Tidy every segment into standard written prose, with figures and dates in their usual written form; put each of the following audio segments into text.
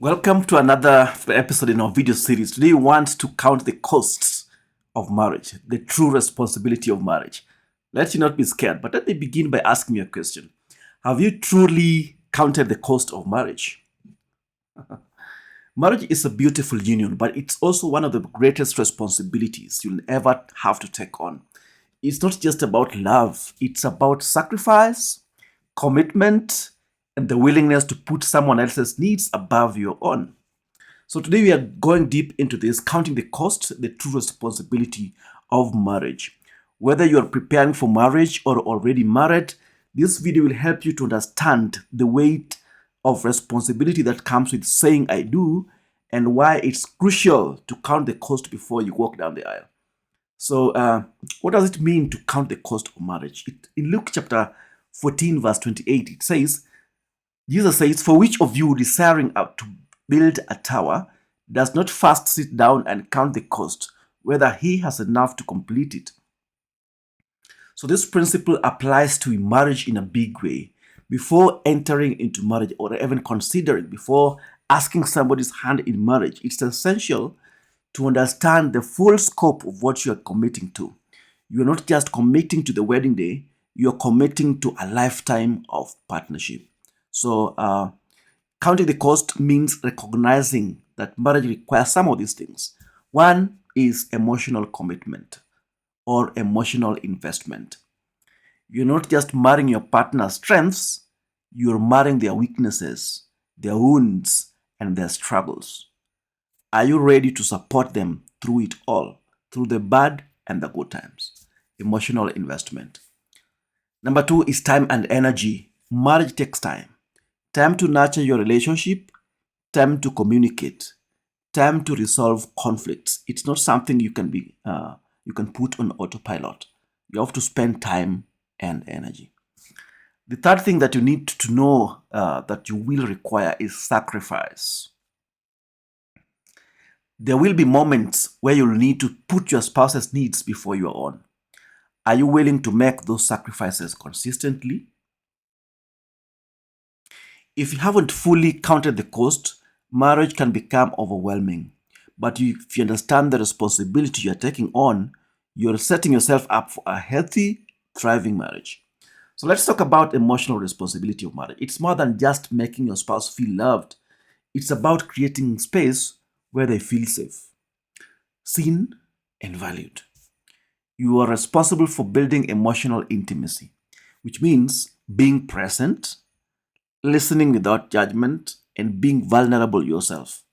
Welcome to another episode in our video series. Today, we want to count the costs of marriage, the true responsibility of marriage. Let you not be scared, but let me begin by asking you a question. Have you truly counted the cost of marriage? Marriage is a beautiful union, but it's also one of the greatest responsibilities you'll ever have to take on. It's not just about love, it's about sacrifice, commitment, and the willingness to put someone else's needs above your own. So today we are going deep into this, counting the cost, the true responsibility of marriage. Whether you are preparing for marriage or already married, this video will help you to understand the weight of responsibility that comes with saying I do and why it's crucial to count the cost before you walk down the aisle. So, what does it mean to count the cost of marriage? In Luke chapter 14, verse 28, it says, Jesus says, "For which of you desiring out to build a tower does not first sit down and count the cost, whether he has enough to complete it?" So this principle applies to marriage in a big way. Before entering into marriage or even considering, before asking somebody's hand in marriage, it's essential to understand the full scope of what you are committing to. You're not just committing to the wedding day, you're committing to a lifetime of partnership. So, counting the cost means recognizing that marriage requires some of these things. One is emotional commitment or emotional investment. You're not just marrying your partner's strengths, you're marrying their weaknesses, their wounds, and their struggles. Are you ready to support them through it all, through the bad and the good times? Emotional investment. Number two is time and energy. Marriage takes time. Time to nurture your relationship, time to communicate, time to resolve conflicts. It's not something you can put on autopilot. You have to spend time and energy. The third thing that you need to know that you will require is sacrifice. There will be moments where you'll need to put your spouse's needs before your own. Are you willing to make those sacrifices consistently? If you haven't fully counted the cost, marriage can become overwhelming. But if you understand the responsibility you're taking on, you're setting yourself up for a healthy, thriving marriage. So let's talk about emotional responsibility of marriage. It's more than just making your spouse feel loved. It's about creating space where they feel safe, seen, and valued. You are responsible for building emotional intimacy, which means being present, listening without judgment, and being vulnerable yourself.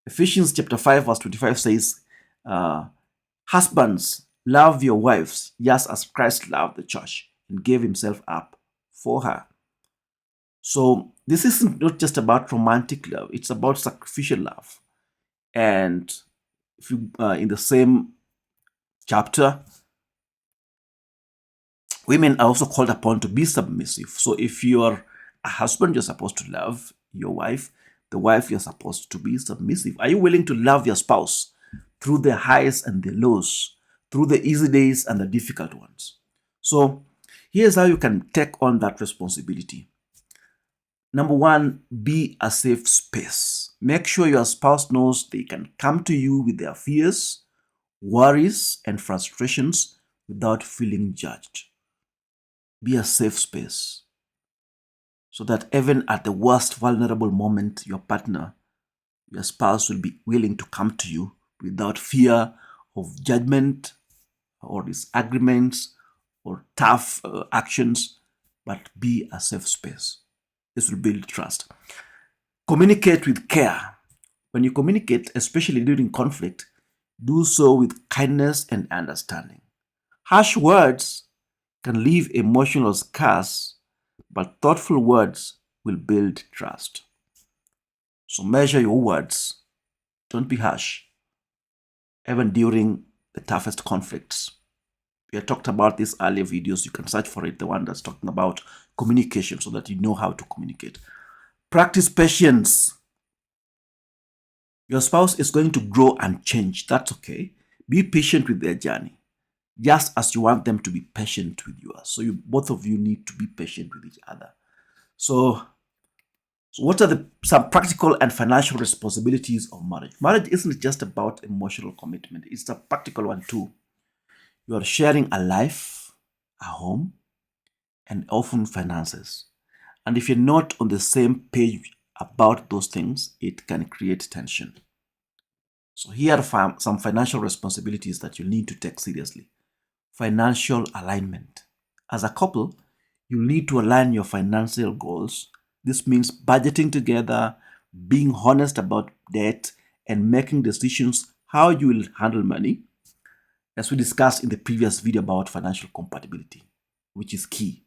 Ephesians chapter 5, verse 25 says, Husbands, love your wives, just as Christ loved the church and gave himself up for her. So this isn't not just about romantic love, it's about sacrificial love. And if you, in the same chapter, women are also called upon to be submissive. So if you're a husband, you're supposed to love your wife. The wife, you're supposed to be submissive. Are you willing to love your spouse through the highs and the lows, through the easy days and the difficult ones? So here's how you can take on that responsibility. Number one, be a safe space. Make sure your spouse knows they can come to you with their fears, worries, and frustrations without feeling judged. Be a safe space so that even at the worst vulnerable moment, your partner, your spouse will be willing to come to you without fear of judgment or disagreements or tough actions, but be a safe space. This will build trust. Communicate with care. When you communicate, especially during conflict, do so with kindness and understanding. Harsh words can leave emotional scars, but thoughtful words will build trust. So measure your words. Don't be harsh, even during the toughest conflicts. We have talked about these earlier videos. You can search for it, the one that's talking about communication, so that you know how to communicate. Practice patience. Your spouse is going to grow and change. That's okay. Be patient with their journey, just as you want them to be patient with yours. So both of you need to be patient with each other. So So what are some practical and financial responsibilities of marriage? Marriage isn't just about emotional commitment, it's a practical one too. You are sharing a life, a home, and often finances. And if you're not on the same page about those things, it can create tension. So here are some financial responsibilities that you need to take seriously. Financial alignment. As a couple, you need to align your financial goals. This means budgeting together, being honest about debt, and making decisions how you will handle money, as we discussed in the previous video about financial compatibility, which is key.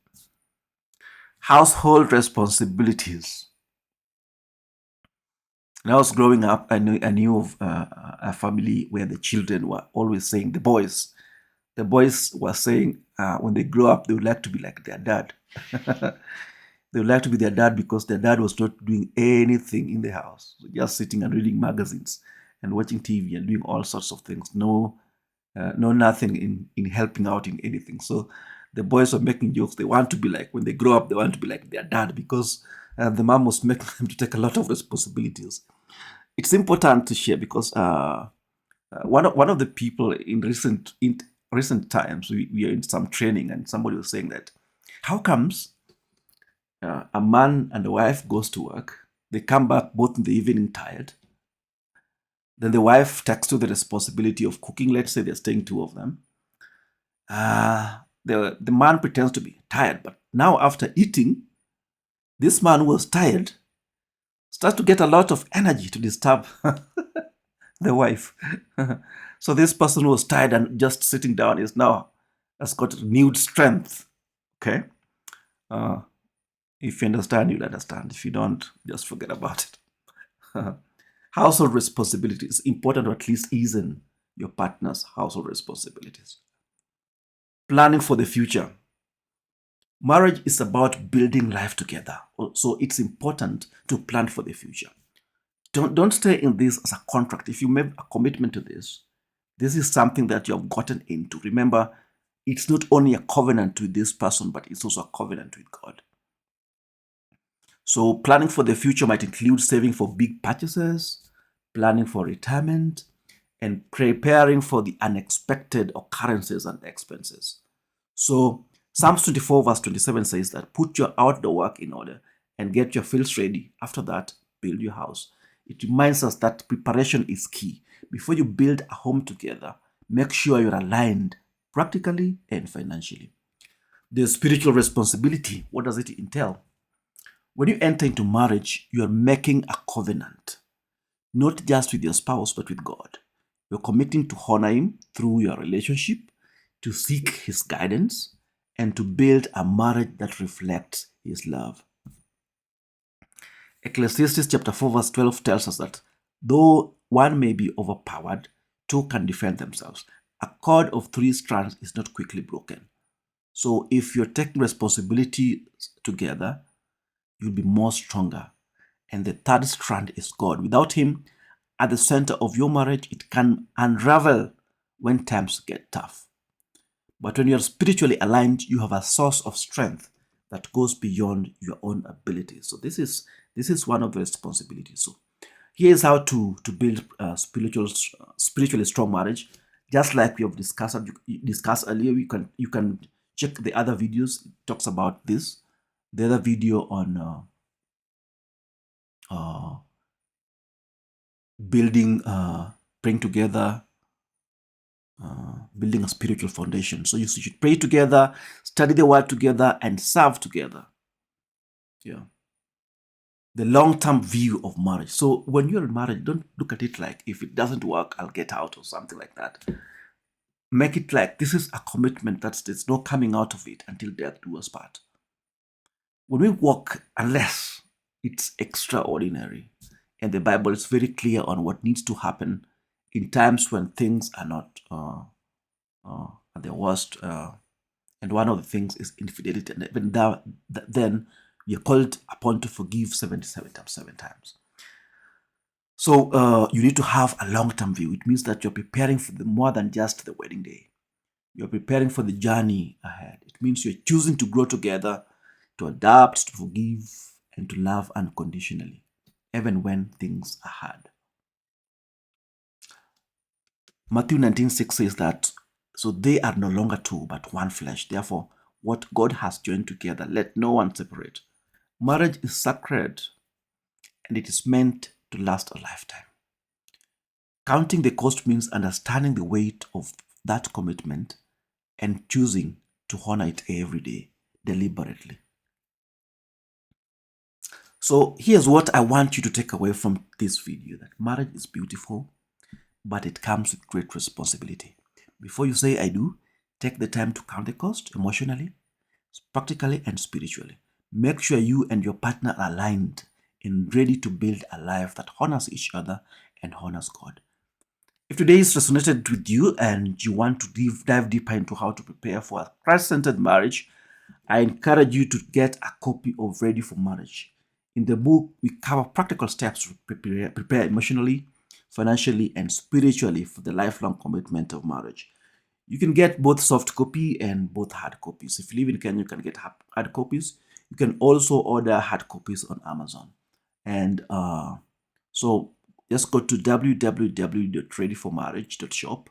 Household responsibilities. When I was growing up, I knew of a family where the children were always saying, the boys were saying when they grow up, they would like to be like their dad. They would like to be their dad because their dad was not doing anything in the house, just sitting and reading magazines and watching TV and doing all sorts of things. No, nothing in helping out in anything. So the boys were making jokes. They want to be like, when they grow up, they want to be like their dad because the mom was making them to take a lot of responsibilities. It's important to share because one of the people in recent times, we are in some training and somebody was saying that, how comes a man and a wife goes to work, they come back both in the evening tired, then the wife takes to the responsibility of cooking. Let's say they're staying two of them. The man pretends to be tired, but now after eating, this man who was tired starts to get a lot of energy to disturb the wife. So this person who was tired and just sitting down has got renewed strength. Okay. If you understand, you'll understand. If you don't, just forget about it. Household responsibilities. Important to at least ease in your partner's household responsibilities. Planning for the future. Marriage is about building life together. So it's important to plan for the future. Don't stay in this as a contract. If you make a commitment to this, this is something that you have gotten into. Remember, it's not only a covenant with this person, but it's also a covenant with God. So planning for the future might include saving for big purchases, planning for retirement, and preparing for the unexpected occurrences and expenses. So Psalms 24 verse 27 says that put your outdoor work in order and get your fields ready. After that, build your house. It reminds us that preparation is key. Before you build a home together, make sure you're aligned practically and financially. The spiritual responsibility, what does it entail? When you enter into marriage, you are making a covenant, not just with your spouse, but with God. You're committing to honor Him through your relationship, to seek His guidance, and to build a marriage that reflects His love. Ecclesiastes chapter 4 verse 12 tells us that though one may be overpowered, two can defend themselves. A cord of three strands is not quickly broken. So if you're taking responsibility together, you'll be more stronger. And the third strand is God. Without Him at the center of your marriage, it can unravel when times get tough. But when you're spiritually aligned, you have a source of strength that goes beyond your own abilities. So this is one of the responsibilities. So here's how to build a spiritually strong marriage. Just like we have discussed earlier, you can check the other videos. It talks about this. The other video on building, praying together, building a spiritual foundation. So you should pray together, study the word together, and serve together. Yeah. The long-term view of marriage. So when you're in marriage, don't look at it like if it doesn't work, I'll get out or something like that. Make it like this is a commitment that there's no coming out of it until death do us part. When we walk, unless it's extraordinary, and the Bible is very clear on what needs to happen in times when things are not at their worst, and one of the things is infidelity, and even then we are called upon to forgive 77 times 7 times. So you need to have a long-term view. It means that you're preparing for more than just the wedding day. You're preparing for the journey ahead. It means you're choosing to grow together, to adapt, to forgive, and to love unconditionally, even when things are hard. Matthew 19:6 says that, so they are no longer two, but one flesh. Therefore, what God has joined together, let no one separate. Marriage is sacred and it is meant to last a lifetime. Counting the cost means understanding the weight of that commitment and choosing to honor it every day, deliberately. So here's what I want you to take away from this video, that marriage is beautiful, but it comes with great responsibility. Before you say I do, take the time to count the cost emotionally, practically, and spiritually. Make sure you and your partner are aligned and ready to build a life that honors each other and honors God. If today has resonated with you and you want to dive deeper into how to prepare for a Christ-centered marriage, I encourage you to get a copy of Ready for Marriage. In the book, we cover practical steps to prepare emotionally, financially, and spiritually for the lifelong commitment of marriage. You can get both soft copy and both hard copies. If you live in Kenya, you can get hard copies. You can also order hard copies on Amazon. And so just go to www.readyformarriage.shop,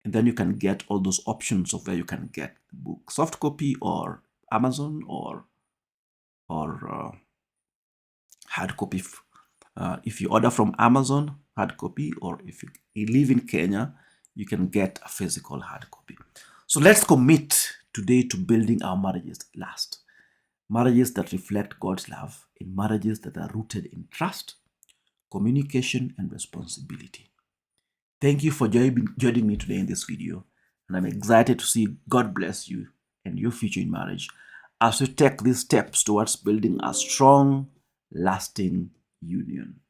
and then you can get all those options of where you can get the book, soft copy or Amazon or hard copy. If you order from Amazon, hard copy, or if you live in Kenya, you can get a physical hard copy. So let's commit today to building our marriages that last. Marriages that reflect God's love, in marriages that are rooted in trust, communication, and responsibility. Thank you for joining me today in this video, and I'm excited to see God bless you and your future in marriage as we take these steps towards building a strong, lasting union.